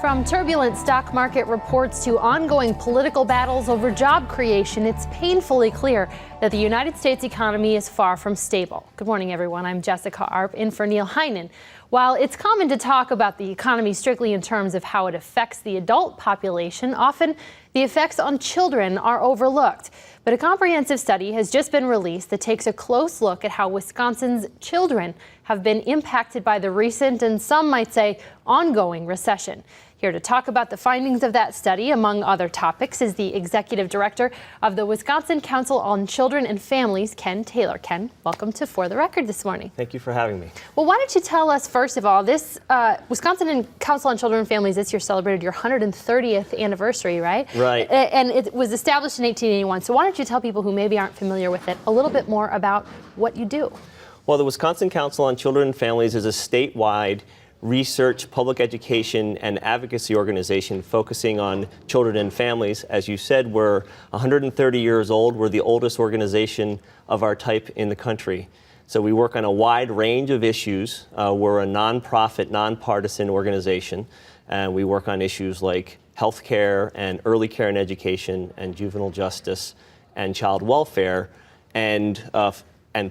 From turbulent stock market reports to ongoing political battles over job creation, it's painfully clear that the United States economy is far from stable. Good morning, everyone. I'm Jessica Arp, in for Neil Heinen. While it's common to talk about the economy strictly in terms of how it affects the adult population, often the effects on children are overlooked. But a comprehensive study has just been released that takes a close look at how Wisconsin's children have been impacted by the recent, and some might say, ongoing recession. Here to talk about the findings of that study, among other topics, is the executive director of the Wisconsin Council on Children and Families, Ken Taylor. Ken, welcome to For the Record this morning. Thank you for having me. Well, why don't you tell us, first of all, this Wisconsin Council on Children and Families this year celebrated your 130th anniversary, right? Right. And it was established in 1881. So why don't you tell people who maybe aren't familiar with it a little bit more about what you do? Well, the Wisconsin Council on Children and Families is a statewide research, public education, and advocacy organization focusing on children and families. As you said, we're 130 years old. We're the oldest organization of our type in the country. So we work on a wide range of issues. We're a nonprofit, nonpartisan organization, and we work on issues like health care and early care and education and juvenile justice and child welfare and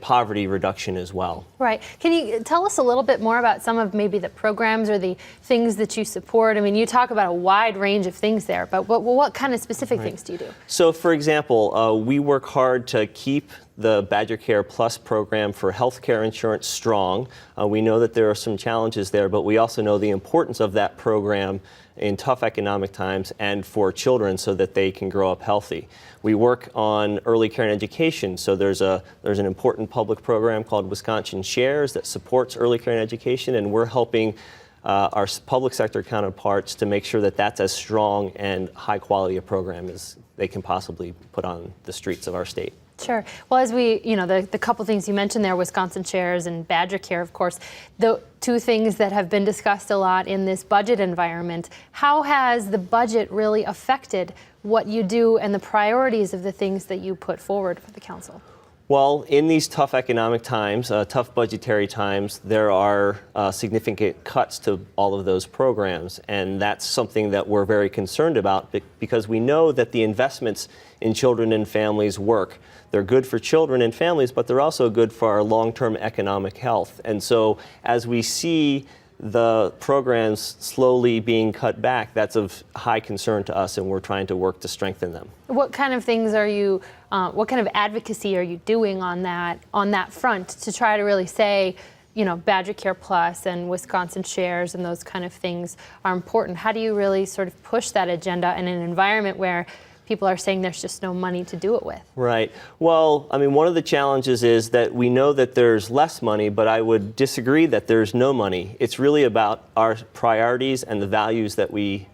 poverty reduction as well. Right. Can you tell us a little bit more about some of maybe the programs or the things that you support? I mean, you talk about a wide range of things there, but what kind of specific things do you do? So, for example, we work hard to keep the Badger Care Plus program for health care insurance strong. We know that there are some challenges there, but we also know the importance of that program in tough economic times and for children so that they can grow up healthy. We work on early care and education, so there's an important public program called Wisconsin Shares that supports early care and education, and we're helping our public sector counterparts to make sure that that's as strong and high quality a program as they can possibly put on the streets of our state. Sure. Well, as we, the couple things you mentioned there, Wisconsin Shares and Badger Care, of course, the two things that have been discussed a lot in this budget environment. How has the budget really affected what you do and the priorities of the things that you put forward for the council? Well, in these tough economic times, tough budgetary times, there are significant cuts to all of those programs. And that's something that we're very concerned about because we know that the investments in children and families work. They're good for children and families, but they're also good for our long-term economic health. And so as we see the programs slowly being cut back, that's of high concern to us, and we're trying to work to strengthen them. What kind of things are you, what kind of advocacy are you doing on that front to try to really say, Badger Care Plus and Wisconsin Shares and those kind of things are important? How do you really sort of push that agenda in an environment where people are saying there's just no money to do it with? Right. Well, I mean, one of the challenges is that we know that there's less money, but I would disagree that there's no money. It's really about our priorities and the values that we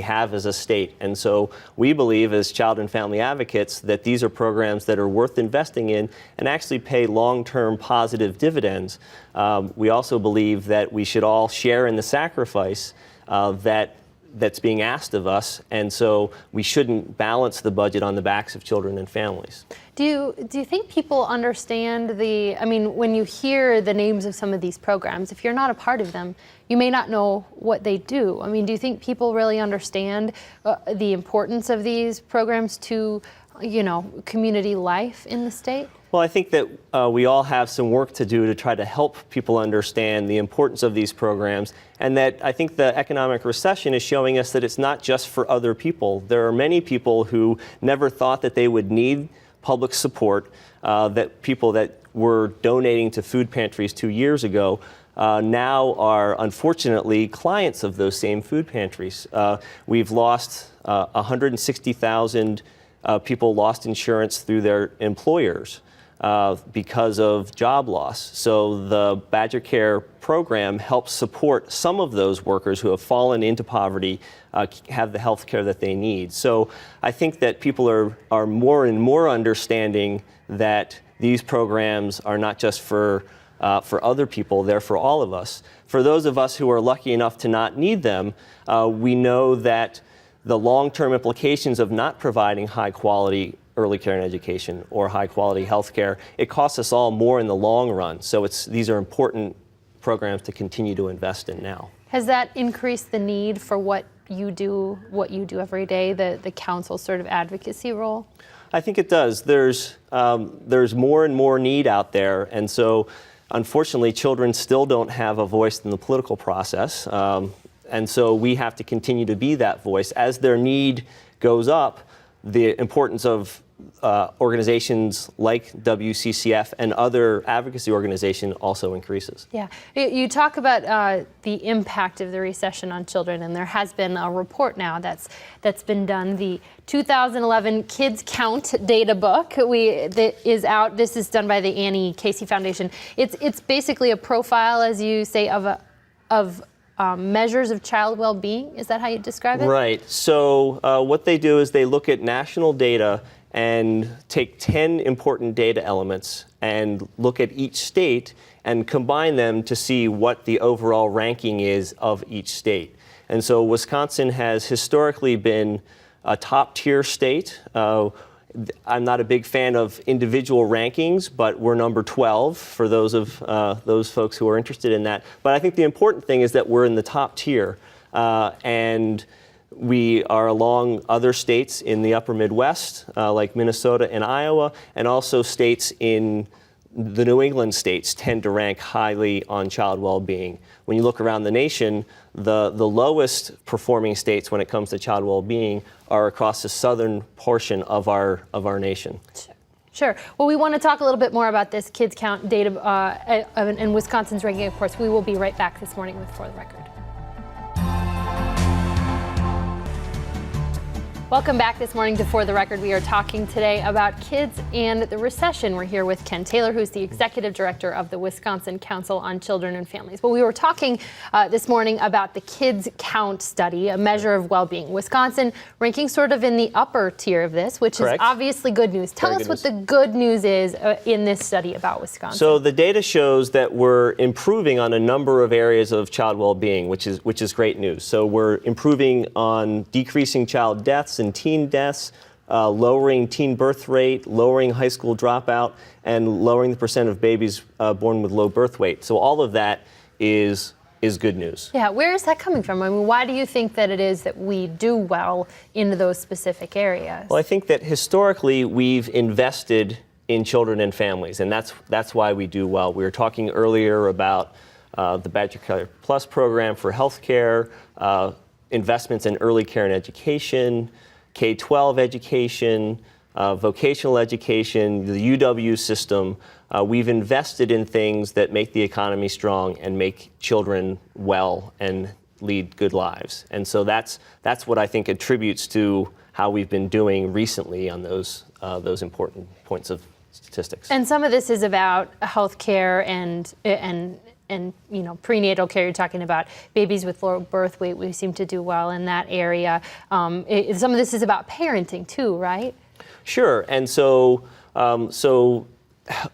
have as a state. And so we believe as child and family advocates that these are programs that are worth investing in and actually pay long-term positive dividends. We also believe that we should all share in the sacrifice that's being asked of us, and so we shouldn't balance the budget on the backs of children and families. Do you think people understand when you hear the names of some of these programs, if you're not a part of them, you may not know what they do. I mean, do you think people really understand the importance of these programs to, community life in the state? Well, I think that we all have some work to do to try to help people understand the importance of these programs, and that I think the economic recession is showing us that it's not just for other people. There are many people who never thought that they would need public support, that people that were donating to food pantries 2 years ago now are unfortunately clients of those same food pantries. We've lost 160,000 people lost insurance through their employers because of job loss. So the Badger Care program helps support some of those workers who have fallen into poverty, have the health care that they need. So I think that people are more and more understanding that these programs are not just for other people, they're for all of us. For those of us who are lucky enough to not need them, we know that the long-term implications of not providing high-quality early care and education or high-quality health care, it costs us all more in the long run. So these are important programs to continue to invest in now. Has that increased the need for what you do what you do every day, the council sort of advocacy role? I think it does. There's more and more need out there, and so unfortunately children still don't have a voice in the political process, and so we have to continue to be that voice. As their need goes up, the importance of organizations like WCCF and other advocacy organizations also increases. Yeah, you talk about the impact of the recession on children, and there has been a report now that's been done. The 2011 Kids Count data book that is out. This is done by the Annie Casey Foundation. It's basically a profile, as you say, of measures of child well-being. Is that how you describe it? Right. So what they do is they look at national data and take 10 important data elements and look at each state and combine them to see what the overall ranking is of each state. And so Wisconsin has historically been a top-tier state. I'm not a big fan of individual rankings, but we're number 12 for those folks who are interested in that. But I think the important thing is that we're in the top tier, and we are along other states in the upper Midwest, like Minnesota and Iowa, and also states in the New England states tend to rank highly on child well-being. When you look around the nation, the lowest performing states when it comes to child well-being are across the southern portion of our nation. Sure. Well, we want to talk a little bit more about this Kids Count data and Wisconsin's ranking, of course. We will be right back this morning with For the Record. Welcome back this morning to For the Record. We are talking today about kids and the recession. We're here with Ken Taylor, who's the executive director of the Wisconsin Council on Children and Families. But we were talking this morning about the Kids Count study, a measure of well-being. Wisconsin ranking sort of in the upper tier of this, which Correct. is obviously good news. Tell us what the good news is in this study about Wisconsin. So the data shows that we're improving on a number of areas of child well-being, which is great news. So we're improving on decreasing child deaths and teen deaths, lowering teen birth rate, lowering high school dropout, and lowering the percent of babies born with low birth weight. So all of that is good news. Yeah, where is that coming from? I mean, why do you think that it is that we do well in those specific areas? Well, I think that historically we've invested in children and families, and that's why we do well. We were talking earlier about the Badger Care Plus program for healthcare, investments in early care and education, K-12 education, vocational education, the UW system. We've invested in things that make the economy strong and make children well and lead good lives. And so that's what I think attributes to how we've been doing recently on those important points of statistics. And some of this is about health care and prenatal care. You're talking about babies with low birth weight. We seem to do well in that area. Some of this is about parenting too, right? Sure. And so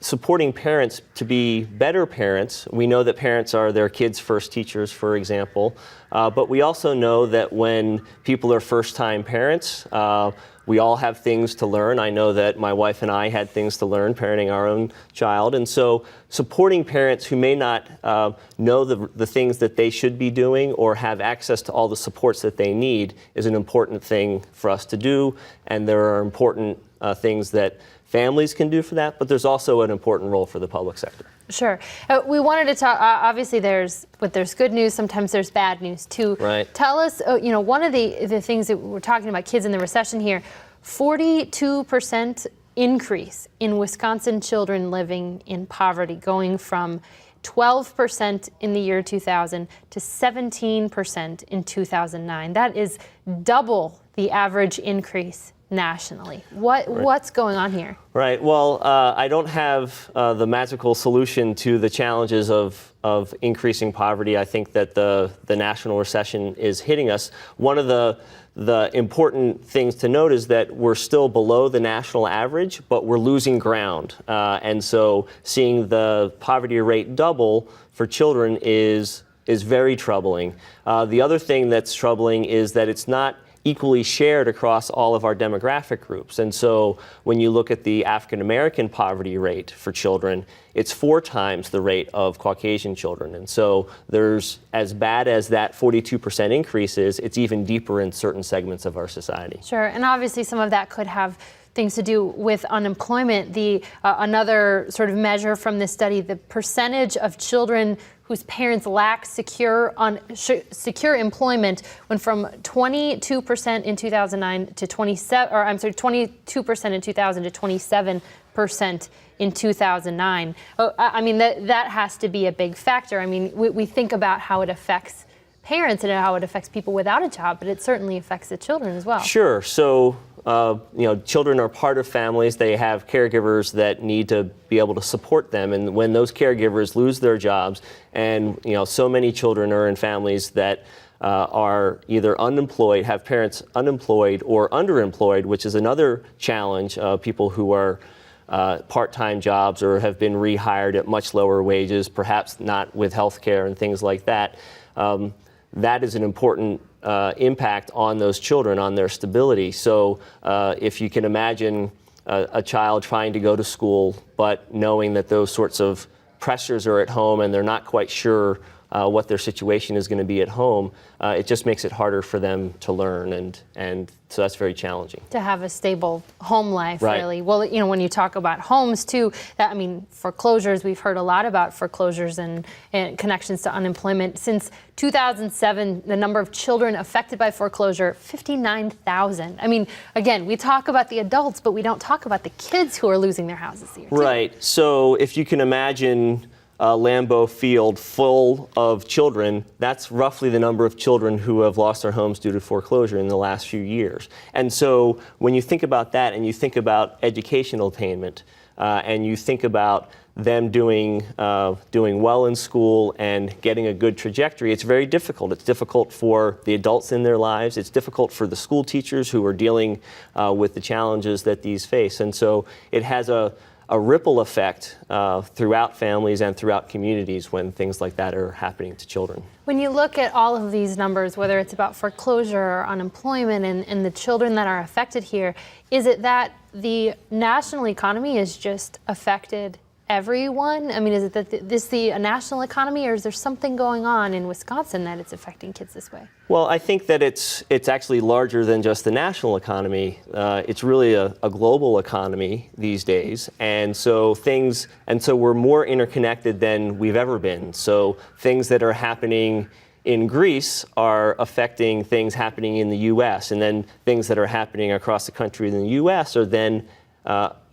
supporting parents to be better parents. We know that parents are their kids' first teachers, for example. But we also know that when people are first-time parents, we all have things to learn. I know that my wife and I had things to learn parenting our own child. And so supporting parents who may not know the things that they should be doing or have access to all the supports that they need is an important thing for us to do. And there are important things that families can do for that, but there's also an important role for the public sector. Sure. We wanted to talk, obviously there's good news, sometimes there's bad news too. Right. Tell us, one of the things that we're talking about, kids in the recession here, 42% increase in Wisconsin children living in poverty, going from 12% in the year 2000 to 17% in 2009. That is double the average increase nationally. What's going on here? Right. Well, I don't have the magical solution to the challenges of increasing poverty. I think that the national recession is hitting us. One of the important things to note is that we're still below the national average, but we're losing ground. And so seeing the poverty rate double for children is very troubling. The other thing that's troubling is that it's not equally shared across all of our demographic groups. And so when you look at the African American poverty rate for children, it's 4 times the rate of Caucasian children. And so there's, as bad as that 42% increase is, it's even deeper in certain segments of our society. Sure, and obviously some of that could have things to do with unemployment. The another sort of measure from this study, the percentage of children whose parents lack secure employment went from 22% in 2009 to 22% in 2000 to 27% in 2009. I mean, that has to be a big factor. I mean, we think about how it affects parents and how it affects people without a job, but it certainly affects the children as well. Sure. So, children are part of families. They have caregivers that need to be able to support them. And when those caregivers lose their jobs, and so many children are in families that are either unemployed, have parents unemployed or underemployed, which is another challenge. People who are part-time jobs or have been rehired at much lower wages, perhaps not with health care and things like that. That is an important impact on those children, on their stability. So if you can imagine a child trying to go to school, but knowing that those sorts of pressures are at home and they're not quite sure what their situation is going to be at home, it just makes it harder for them to learn, and so that's very challenging. To have a stable home life, right. Really. Well, when you talk about homes too, foreclosures, we've heard a lot about foreclosures and connections to unemployment. Since 2007, the number of children affected by foreclosure, 59,000. I mean, again, we talk about the adults, but we don't talk about the kids who are losing their houses here, too. Right. So if you can imagine Lambeau Field full of children, that's roughly the number of children who have lost their homes due to foreclosure in the last few years. And so when you think about that and you think about educational attainment and you think about them doing well in school and getting a good trajectory, it's very difficult. It's difficult for the adults in their lives. It's difficult for the school teachers who are dealing with the challenges that these face. And so it has a ripple effect throughout families and throughout communities when things like that are happening to children. When you look at all of these numbers, whether it's about foreclosure or unemployment and the children that are affected here, is it that the national economy is just affected everyone? I mean, is it that this the national economy, or is there something going on in Wisconsin that it's affecting kids this way? Well, I think that it's actually larger than just the national economy. It's really a global economy these days, and so we're more interconnected than we've ever been. So things that are happening in Greece are affecting things happening in the U.S., and then things that are happening across the country in the U.S. are then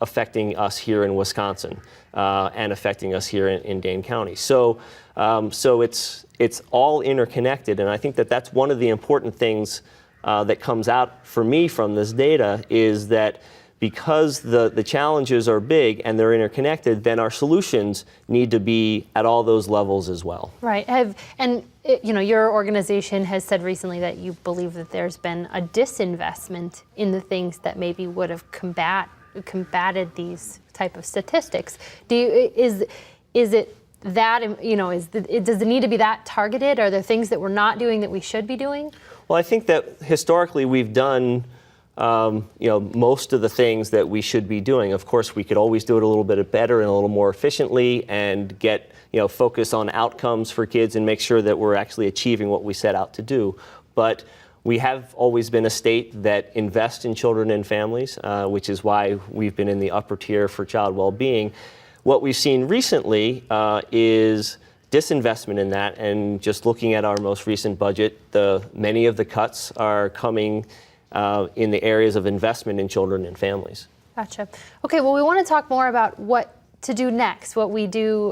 affecting us here in Wisconsin and affecting us here in Dane County. So it's all interconnected, and I think that that's one of the important things that comes out for me from this data is that because the challenges are big and they're interconnected, then our solutions need to be at all those levels as well. Right. Your organization has said recently that you believe that there's been a disinvestment in the things that maybe would have combated these type of statistics. Is it that, does it need to be that targeted? Are there things that we're not doing that we should be doing? Well, I think that historically we've done most of the things that we should be doing. Of course, we could always do it a little bit better and a little more efficiently and get, focus on outcomes for kids and make sure that we're actually achieving what we set out to do. But we have always been a state that invests in children and families, which is why we've been in the upper tier for child well-being. What we've seen recently is disinvestment in that, and just looking at our most recent budget, many of the cuts are coming in the areas of investment in children and families. Gotcha. Okay, well, we want to talk more about what to do next, what we do,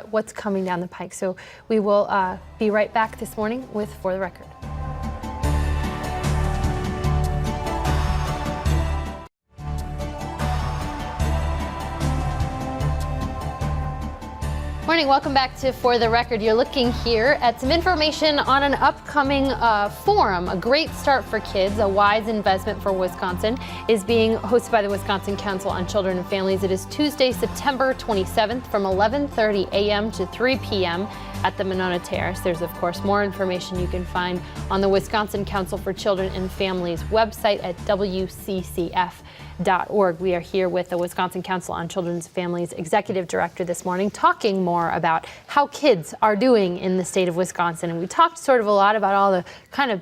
what's coming down the pike. So we will be right back this morning with For the Record. Morning, welcome back to For the Record. You're looking here at some information on an upcoming forum, A Great Start for Kids, a wise investment for Wisconsin, is being hosted by the Wisconsin Council on Children and Families. It is Tuesday, September 27th from 11:30 a.m. to 3 p.m. at the Monona Terrace. There's, of course, more information you can find on the Wisconsin Council for Children and Families website at wccf.org. We are here with the Wisconsin Council on Children and Families Executive Director this morning, talking more about how kids are doing in the state of Wisconsin. And we talked sort of a lot about all the kind of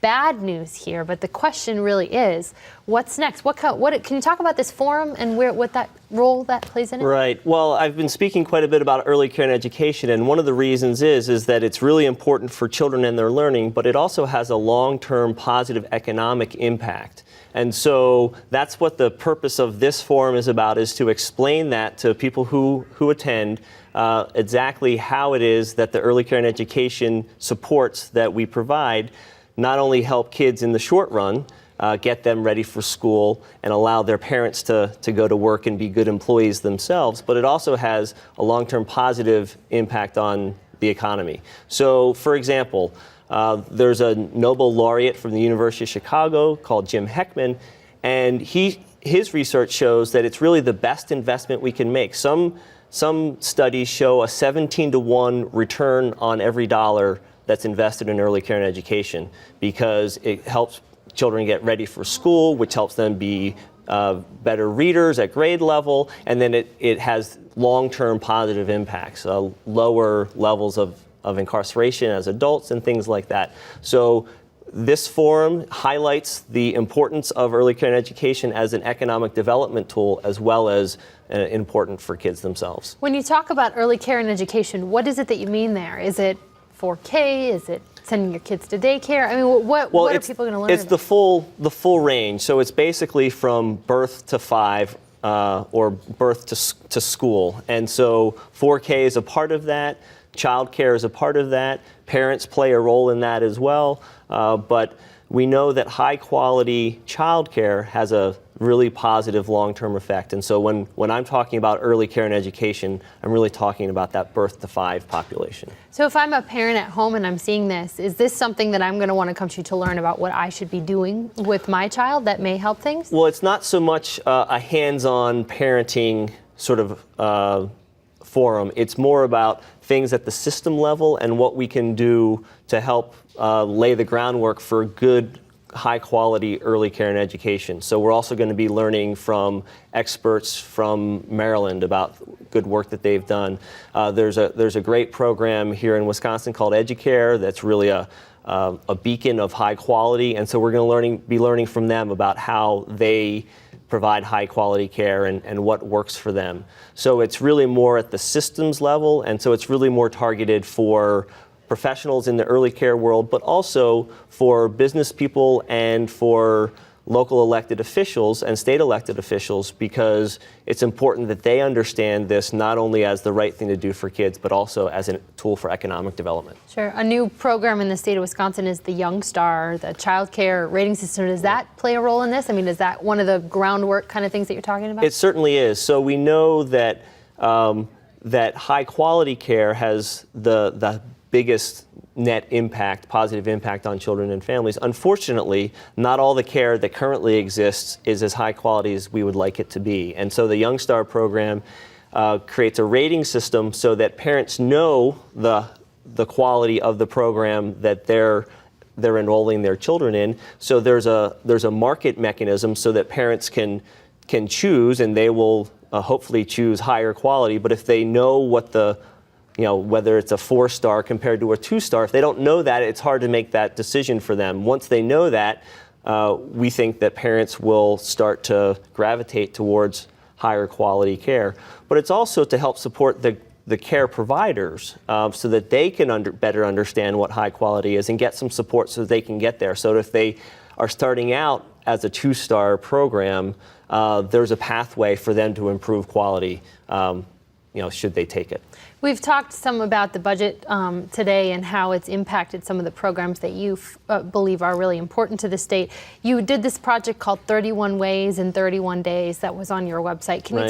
bad news here, but the question really is, what's next? What can you talk about this forum and what that role that plays in it? Right. Well, I've been speaking quite a bit about early care and education, and one of the reasons is that it's really important for children and their learning, but it also has a long-term positive economic impact. And so that's what the purpose of this forum is about, is to explain that to people who attend, exactly how it is that the early care and education supports that we provide not only help kids in the short run, get them ready for school and allow their parents to go to work and be good employees themselves, but it also has a long-term positive impact on the economy. So, for example, there's a Nobel laureate from the University of Chicago called Jim Heckman, and his research shows that it's really the best investment we can make. Some studies show a 17-to-1 return on every dollar that's invested in early care and education, because it helps children get ready for school, which helps them be better readers at grade level, and then it has long-term positive impacts, lower levels of incarceration as adults and things like that. So this forum highlights the importance of early care and education as an economic development tool, as well as important for kids themselves. When you talk about early care and education, what is it that you mean there? Is it 4K? Is it sending your kids to daycare? I mean, what are people going to learn? It's the full range. So it's basically from birth to 5 or birth to school. And so 4K is a part of that. Child care is a part of that. Parents play a role in that as well. But we know that high quality child care has a really positive long-term effect. And so when I'm talking about early care and education, I'm really talking about that birth to 5 population. So if I'm a parent at home and I'm seeing this, is this something that I'm going to want to come to you to learn about what I should be doing with my child that may help things? Well, it's not so much a hands-on parenting sort of forum. It's more about things at the system level and what we can do to help lay the groundwork for good, high-quality early care and education. So we're also going to be learning from experts from Maryland about good work that they've done. There's a great program here in Wisconsin called EduCare that's really a beacon of high quality, and so we're going to be learning from them about how they provide high quality care and what works for them. So it's really more at the systems level, and so it's really more targeted for professionals in the early care world, but also for business people and for local elected officials and state elected officials, because it's important that they understand this not only as the right thing to do for kids, but also as a tool for economic development. Sure. A new program in the state of Wisconsin is the Young Star, the child care rating system. Does that play a role in this? I mean, is that one of the groundwork kind of things that you're talking about? It certainly is. So we know that that high quality care has the biggest net impact, positive impact on children and families. Unfortunately, not all the care that currently exists is as high quality as we would like it to be. And so the Young Star program creates a rating system so that parents know the quality of the program that they're enrolling their children in. So there's a market mechanism so that parents can choose, and they will hopefully choose higher quality. But if they know what whether it's a 4-star compared to a 2-star, if they don't know that, it's hard to make that decision for them. Once they know that, we think that parents will start to gravitate towards higher quality care. But it's also to help support the care providers so that they can better understand what high quality is and get some support so that they can get there. So if they are starting out as a 2-star program, there's a pathway for them to improve quality, should they take it. We've talked some about the budget today and how it's impacted some of the programs that you believe are really important to the state. You did this project called 31 Ways in 31 Days that was on your website. Can you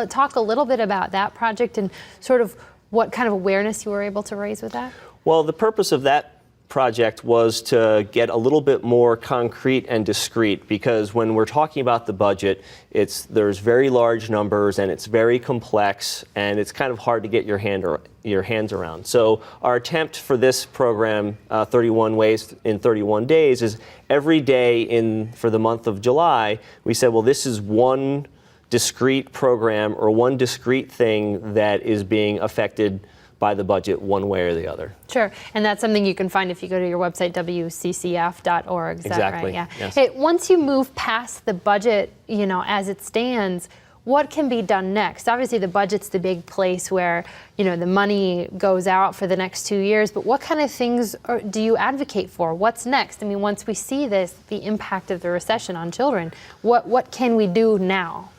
talk a little bit about that project and sort of what kind of awareness you were able to raise with that? Well, the purpose of that project was to get a little bit more concrete and discrete, because when we're talking about the budget, there's very large numbers and it's very complex and it's kind of hard to get your hands around. So our attempt for this program, 31 Ways in 31 Days, is every day for the month of July, we said, well, this is one discrete program or one discrete thing that is being affected by the budget one way or the other. Sure, and that's something you can find if you go to your website, wccf.org. Is exactly. That right? Yeah. Yes. Hey, once you move past the budget, as it stands, what can be done next? Obviously, the budget's the big place where the money goes out for the next 2 years. But what kind of things do you advocate for? What's next? I mean, once we see the impact of the recession on children, what can we do now?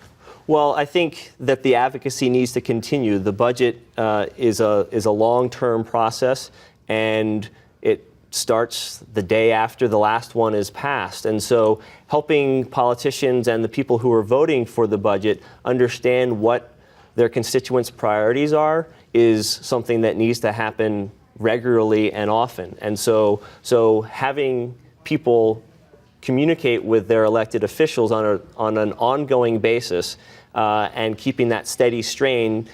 Well, I think that the advocacy needs to continue. The budget is a long-term process, and it starts the day after the last one is passed. And so helping politicians and the people who are voting for the budget understand what their constituents' priorities are is something that needs to happen regularly and often. And so having people communicate with their elected officials on an ongoing basis and keeping that steady strain,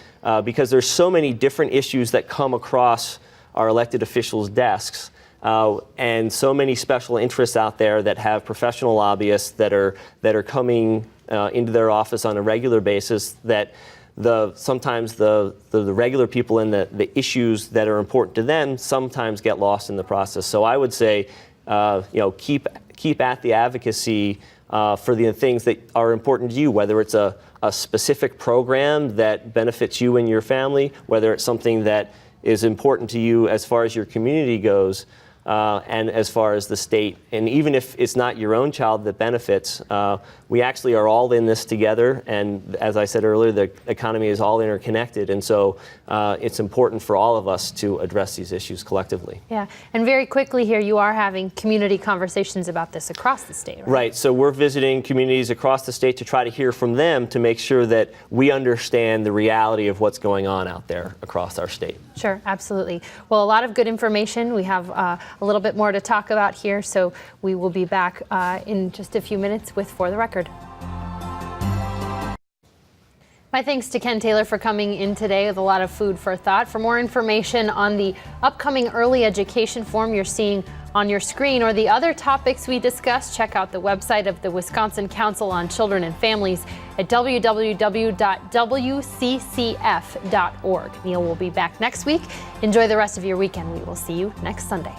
because there's so many different issues that come across our elected officials' desks, and so many special interests out there that have professional lobbyists that are coming into their office on a regular basis, that sometimes the regular people and the issues that are important to them sometimes get lost in the process. So I would say, keep at the advocacy for the things that are important to you, whether it's a specific program that benefits you and your family, whether it's something that is important to you as far as your community goes, and as far as the state. And even if it's not your own child that benefits, we actually are all in this together. And as I said earlier, the economy is all interconnected. And so it's important for all of us to address these issues collectively. Yeah. And very quickly here, you are having community conversations about this across the state, right? Right. So we're visiting communities across the state to try to hear from them to make sure that we understand the reality of what's going on out there across our state. Sure, absolutely. Well, a lot of good information. We have a little bit more to talk about here, so we will be back in just a few minutes with For the Record. My thanks to Ken Taylor for coming in today with a lot of food for thought. For more information on the upcoming early education forum you're seeing on your screen or the other topics we discussed, check out the website of the Wisconsin Council on Children and Families at www.wccf.org. Neil will be back next week. Enjoy the rest of your weekend. We will see you next Sunday.